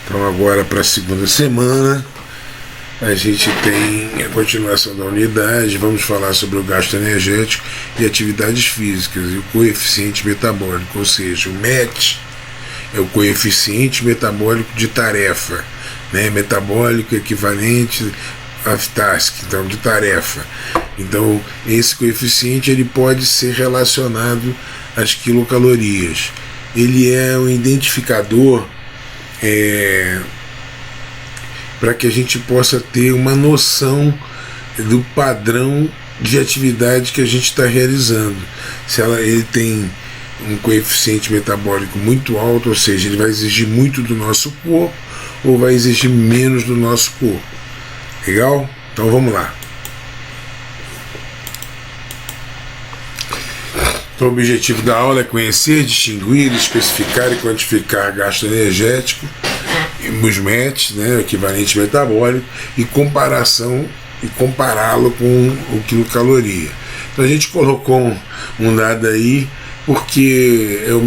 Então agora para a segunda semana a gente tem a continuação da unidade, vamos falar sobre o gasto energético e atividades físicas e o coeficiente metabólico, ou seja, o MET é o coeficiente metabólico de tarefa, né? Metabólico equivalente a task, então de tarefa. Então esse coeficiente ele pode ser relacionado às quilocalorias. Ele é um identificador para que a gente possa ter uma noção do padrão de atividade que a gente está realizando. Se ele tem um coeficiente metabólico muito alto, ou seja, ele vai exigir muito do nosso corpo ou vai exigir menos do nosso corpo. Legal? Então vamos lá. Então, o objetivo da aula é conhecer, distinguir, especificar e quantificar gasto energético, os METs, né, o equivalente metabólico, e compará-lo com o quilocaloria. Então a gente colocou um dado aí, porque é o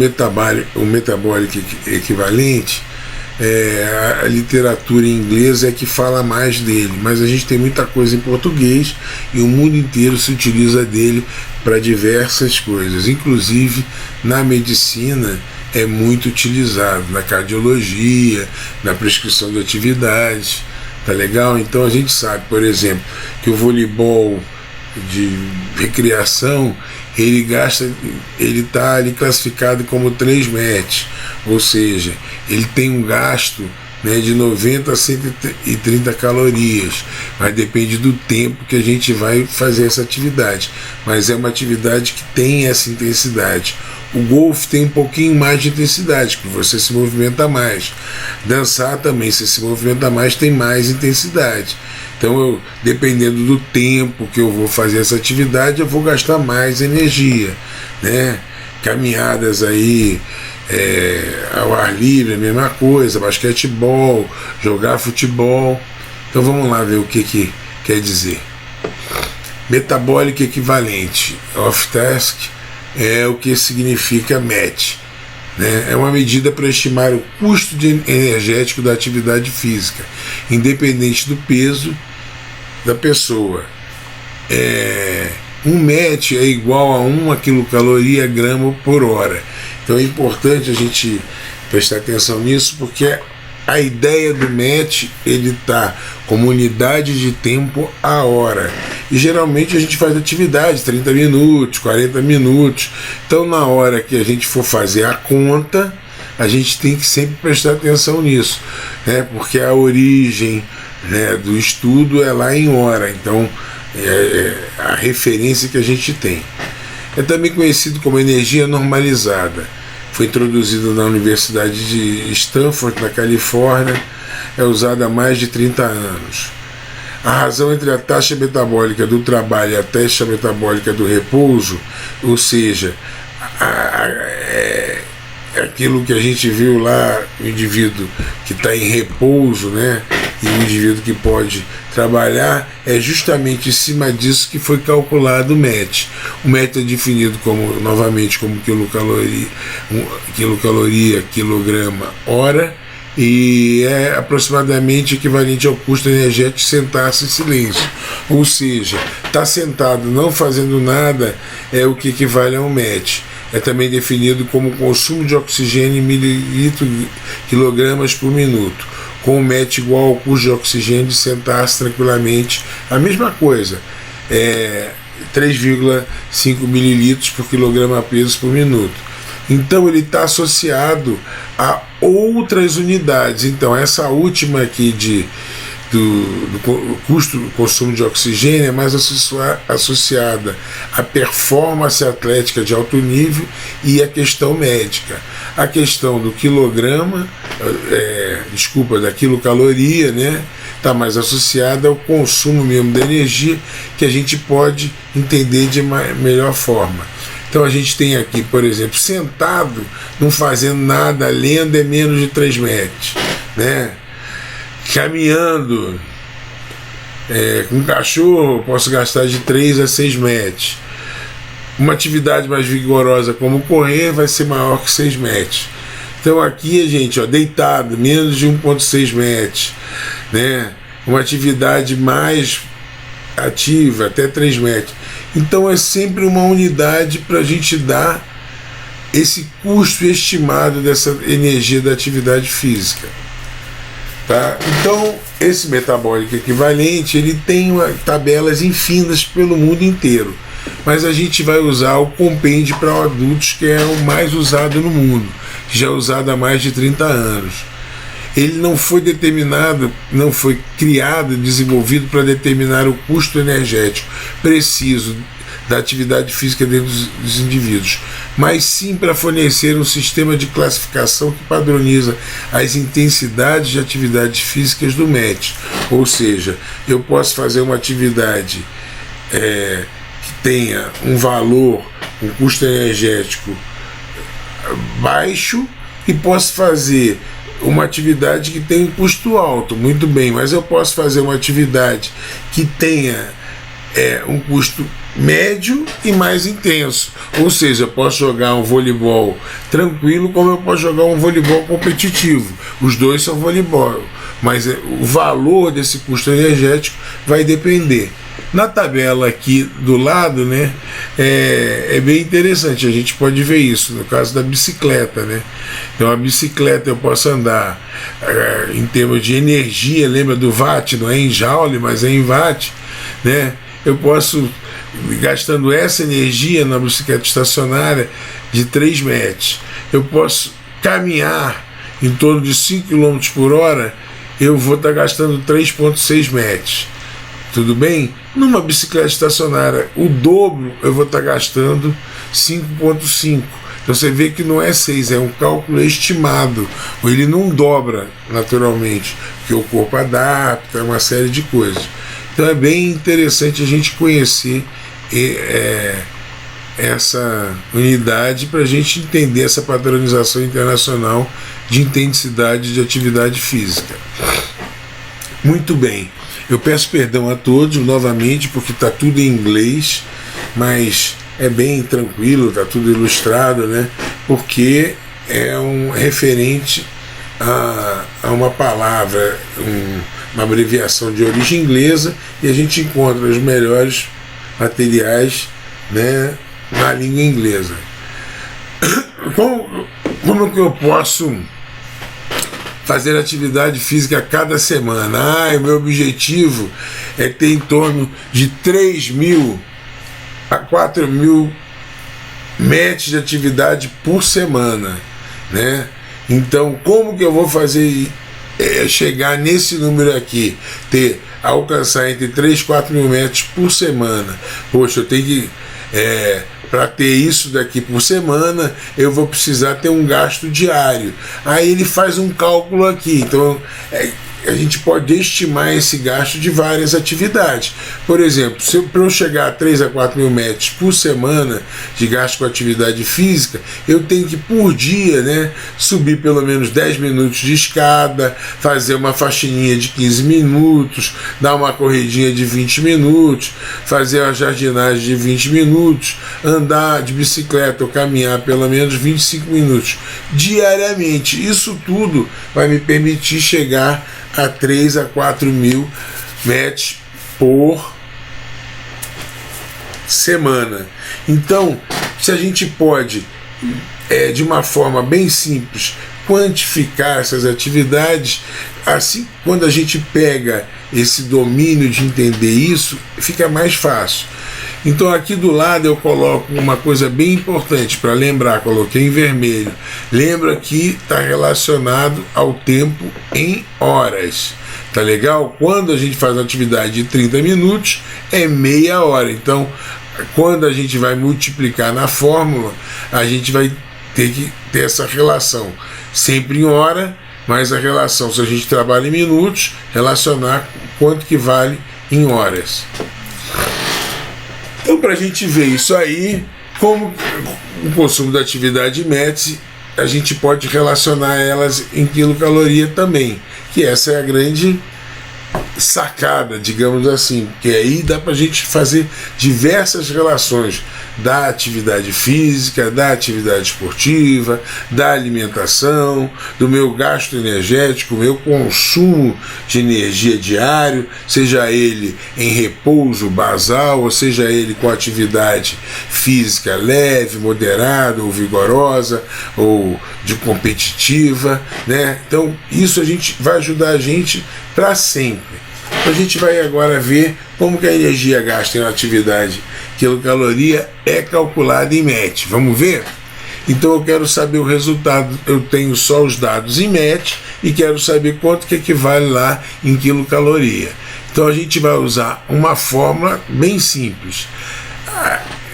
metabólico equivalente, a literatura em inglês é que fala mais dele, mas a gente tem muita coisa em português e o mundo inteiro se utiliza dele para diversas coisas, inclusive na medicina é muito utilizado, na cardiologia, na prescrição de atividades, tá legal? Então a gente sabe, por exemplo, que o voleibol de recreação ele está ali classificado como 3 METs, ou seja, ele tem um gasto, né, de 90 a 130 calorias, mas depende do tempo que a gente vai fazer essa atividade, mas é uma atividade que tem essa intensidade. O golfe tem um pouquinho mais de intensidade, porque você se movimenta mais. Dançar também, se se movimenta mais, tem mais intensidade. Então, dependendo do tempo que eu vou fazer essa atividade, eu vou gastar mais energia, né? Caminhadas aí ao ar livre, a mesma coisa, basquetebol, jogar futebol. Então vamos lá ver o que quer dizer. Metabólico equivalente, off-task, é o que significa MET, né? É uma medida para estimar o custo energético da atividade física, independente do peso da pessoa. Um MET é igual a 1 quilocaloria grama por hora. Então é importante a gente prestar atenção nisso, porque a ideia do MET ele está como unidade de tempo a hora. E geralmente a gente faz atividade 30 minutos, 40 minutos. Então na hora que a gente for fazer a conta, a gente tem que sempre prestar atenção nisso, né? Porque a origem, né, do estudo é lá em hora. Então é a referência que a gente tem. É também conhecido como energia normalizada. Foi introduzido na Universidade de Stanford, na Califórnia. É usada há mais de 30 anos. A razão entre a taxa metabólica do trabalho e a taxa metabólica do repouso, ou seja, aquilo que a gente viu lá, o indivíduo que está em repouso, né, e o indivíduo que pode trabalhar, é justamente em cima disso que foi calculado o MET. O MET é definido novamente como quilocaloria, quilograma, hora, e é aproximadamente equivalente ao custo energético de sentar-se em silêncio. Ou seja, estar sentado não fazendo nada é o que equivale a um MET. É também definido como consumo de oxigênio em mililitros quilogramas por minuto, com o MET igual ao custo de oxigênio de sentar-se tranquilamente. A mesma coisa, 3,5 mililitros por quilograma peso por minuto. Então ele está associado a outras unidades. Então essa última aqui do custo do consumo de oxigênio é mais associada à performance atlética de alto nível e à questão médica. A questão do quilograma, da quilocaloria, né, está mais associada ao consumo mesmo da energia, que a gente pode entender de melhor forma. Então a gente tem aqui, por exemplo, sentado, não fazendo nada, lendo é menos de 3 metros, né? Caminhando, com cachorro, posso gastar de 3 a 6 metros. Uma atividade mais vigorosa como correr vai ser maior que 6 metros. Então aqui, gente, ó, deitado, menos de 1,6 metros, né? Uma atividade mais ativa, até 3 metros. Então é sempre uma unidade para a gente dar esse custo estimado dessa energia da atividade física. Tá? Então, esse metabólico equivalente, ele tem tabelas infinitas pelo mundo inteiro, mas a gente vai usar o compêndio para adultos, que é o mais usado no mundo, que já é usado há mais de 30 anos. Ele não foi determinado, não foi criado, desenvolvido para determinar o custo energético preciso da atividade física dentro dos indivíduos, mas sim para fornecer um sistema de classificação que padroniza as intensidades de atividades físicas do MET. Ou seja, eu posso fazer uma atividade que tenha um valor, um custo energético baixo, e posso fazer uma atividade que tem um custo alto, muito bem, mas eu posso fazer uma atividade que tenha um custo médio e mais intenso. Ou seja, eu posso jogar um voleibol tranquilo, como eu posso jogar um voleibol competitivo. Os dois são voleibol, mas o valor desse custo energético vai depender. Na tabela aqui do lado, né, é bem interessante, a gente pode ver isso no caso da bicicleta, né? Então a bicicleta eu posso andar em termos de energia, lembra do watt, não é em joule, mas é em watt, né? Eu posso, gastando essa energia na bicicleta estacionária, de 3 metros. Eu posso caminhar em torno de 5 km por hora, eu vou estar gastando 3,6 metros. Tudo bem? Numa bicicleta estacionária, o dobro eu vou estar gastando 5,5. Então você vê que não é 6, é um cálculo estimado. Ele não dobra naturalmente, porque o corpo adapta, uma série de coisas. Então é bem interessante a gente conhecer essa unidade para a gente entender essa padronização internacional de intensidade de atividade física. Muito bem, eu peço perdão a todos novamente porque está tudo em inglês, mas é bem tranquilo, está tudo ilustrado, né? Porque é um referente a uma palavra, uma abreviação de origem inglesa, e a gente encontra os melhores materiais, né, na língua inglesa. Como que eu posso fazer atividade física a cada semana? O meu objetivo é ter em torno de 3.000 a 4.000 metros de atividade por semana, né? Então, como que eu vou fazer chegar nesse número aqui, alcançar entre 3 e 4 mil metros por semana? Poxa, eu tenho que, para ter isso daqui por semana, eu vou precisar ter um gasto diário. Aí ele faz um cálculo aqui, então a gente pode estimar esse gasto de várias atividades. Por exemplo, para eu chegar a 3 a 4 mil metros por semana de gasto com atividade física, eu tenho que, por dia, né, subir pelo menos 10 minutos de escada, fazer uma faxininha de 15 minutos, dar uma corridinha de 20 minutos, fazer uma jardinagem de 20 minutos, andar de bicicleta ou caminhar pelo menos 25 minutos diariamente. Isso tudo vai me permitir chegar a 3 a 4 mil metros por semana. Então, se a gente pode, de uma forma bem simples, quantificar essas atividades, assim, quando a gente pega esse domínio de entender isso, fica mais fácil. Então aqui do lado eu coloco uma coisa bem importante para lembrar, coloquei em vermelho. Lembra que está relacionado ao tempo em horas. Tá legal? Quando a gente faz uma atividade de 30 minutos, é meia hora. Então, quando a gente vai multiplicar na fórmula, a gente vai ter que ter essa relação. Sempre em hora, mas a relação, se a gente trabalha em minutos, relacionar quanto que vale em horas. Então, para a gente ver isso aí, como o consumo da atividade MET, a gente pode relacionar elas em quilocaloria também, que essa é a grande sacada, digamos assim, porque aí dá para a gente fazer diversas relações da atividade física, da atividade esportiva, da alimentação, do meu gasto energético, meu consumo de energia diário, seja ele em repouso basal, ou seja ele com atividade física leve, moderada ou vigorosa, ou de competitiva, né? Então isso vai ajudar a gente para sempre. A gente vai agora ver como que a energia gasta em uma atividade quilocaloria é calculada em MET. Vamos ver? Então eu quero saber o resultado, eu tenho só os dados em MET e quero saber quanto que equivale lá em quilocaloria. Então a gente vai usar uma fórmula bem simples.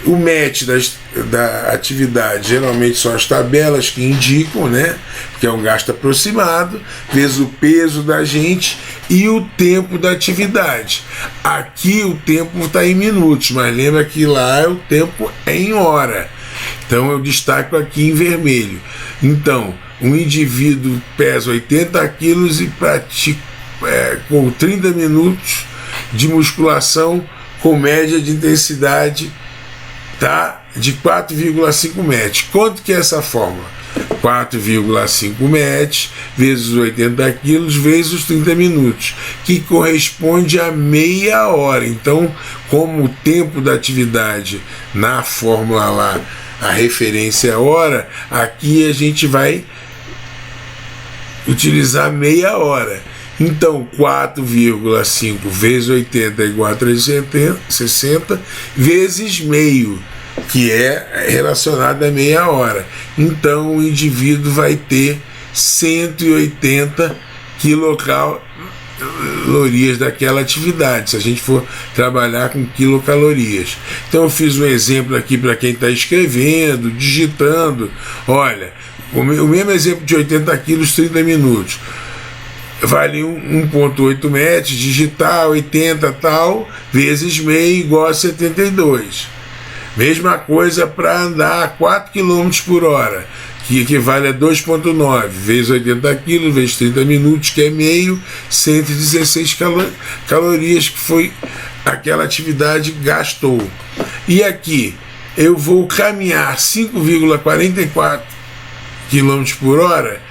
O MET da atividade geralmente são as tabelas que indicam, né? Porque é um gasto aproximado, vezes o peso da gente e o tempo da atividade. Aqui o tempo está em minutos, mas lembra que lá o tempo é em hora. Então eu destaco aqui em vermelho. Então, um indivíduo pesa 80 quilos e pratica com 30 minutos de musculação com média de intensidade, tá, de 4,5 MET. Quanto que é essa fórmula? 4,5 MET vezes 80 quilos vezes os 30 minutos, que corresponde a meia hora. Então, como o tempo da atividade na fórmula lá, a referência é hora, aqui a gente vai utilizar meia hora. Então, 4,5 vezes 80 é igual a 360 vezes meio, que é relacionado a meia hora. Então, o indivíduo vai ter 180 quilocalorias daquela atividade, se a gente for trabalhar com quilocalorias. Então, eu fiz um exemplo aqui para quem está escrevendo, digitando. Olha, o mesmo exemplo de 80 quilos, 30 minutos. Vale 1,8 MET, digitar 80 tal, vezes meio igual a 72. Mesma coisa para andar a 4 km por hora, que equivale a 2,9, vezes 80 kg, vezes 30 minutos, que é meio, 116 calorias que foi aquela atividade gastou. E aqui, eu vou caminhar 5,44 km por hora,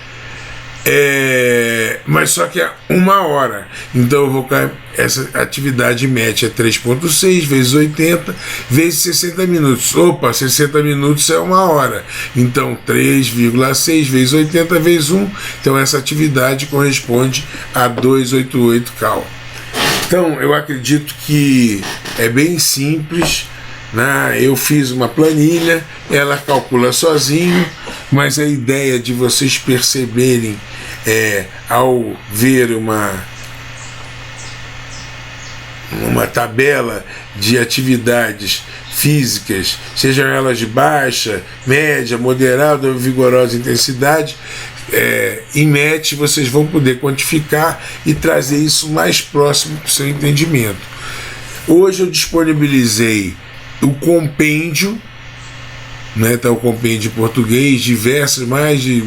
mas só que é uma hora. Então eu vou, essa atividade MET é 3,6 vezes 80 vezes 60 minutos. Opa, 60 minutos é uma hora. Então 3,6 vezes 80 vezes 1. Então essa atividade corresponde a 288 cal. Então eu acredito que é bem simples, né? Eu fiz uma planilha, ela calcula sozinho, mas a ideia de vocês perceberem ao ver uma tabela de atividades físicas, sejam elas de baixa, média, moderada ou vigorosa intensidade, em MET vocês vão poder quantificar e trazer isso mais próximo para o seu entendimento. Hoje eu disponibilizei o compêndio, né, tá o compêndio em português, mais de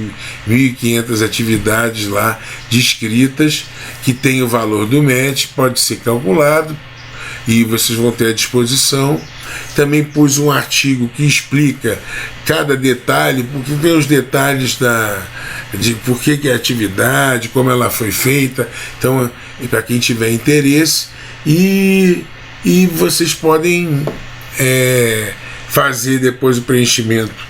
1.500 atividades lá descritas, que tem o valor do MET, pode ser calculado e vocês vão ter à disposição. Também pus um artigo que explica cada detalhe, porque tem os detalhes de por que é a atividade, como ela foi feita. Então, para quem tiver interesse, e vocês podem fazer depois o preenchimento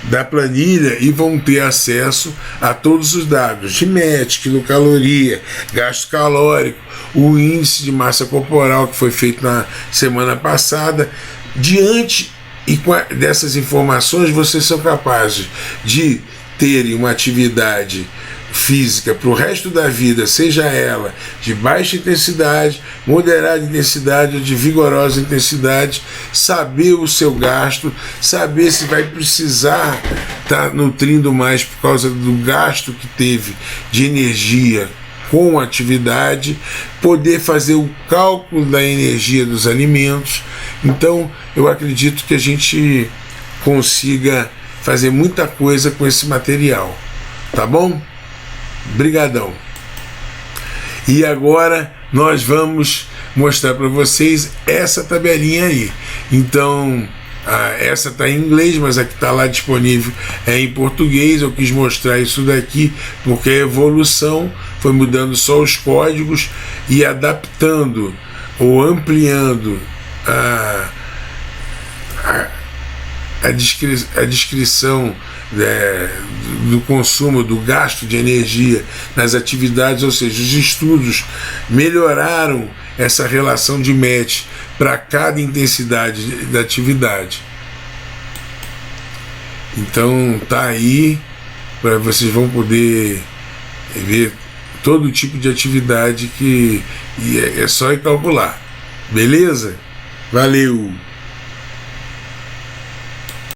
da planilha e vão ter acesso a todos os dados de MET, quilocaloria, gasto calórico, o índice de massa corporal que foi feito na semana passada. Diante dessas informações, vocês são capazes de terem uma atividade física para o resto da vida, seja ela de baixa intensidade, moderada intensidade ou de vigorosa intensidade, saber o seu gasto, saber se vai precisar estar nutrindo mais por causa do gasto que teve de energia com a atividade, poder fazer o cálculo da energia dos alimentos. Então eu acredito que a gente consiga fazer muita coisa com esse material, tá bom? Brigadão. E agora nós vamos mostrar para vocês essa tabelinha aí. Então, essa está em inglês, mas a que está lá disponível é em português. Eu quis mostrar isso daqui porque a evolução foi mudando só os códigos e adaptando ou ampliando a descrição do consumo, do gasto de energia nas atividades, ou seja, os estudos melhoraram essa relação de match para cada intensidade da atividade. Então tá aí, para vocês vão poder ver todo tipo de atividade que é só ir calcular. Beleza? Valeu!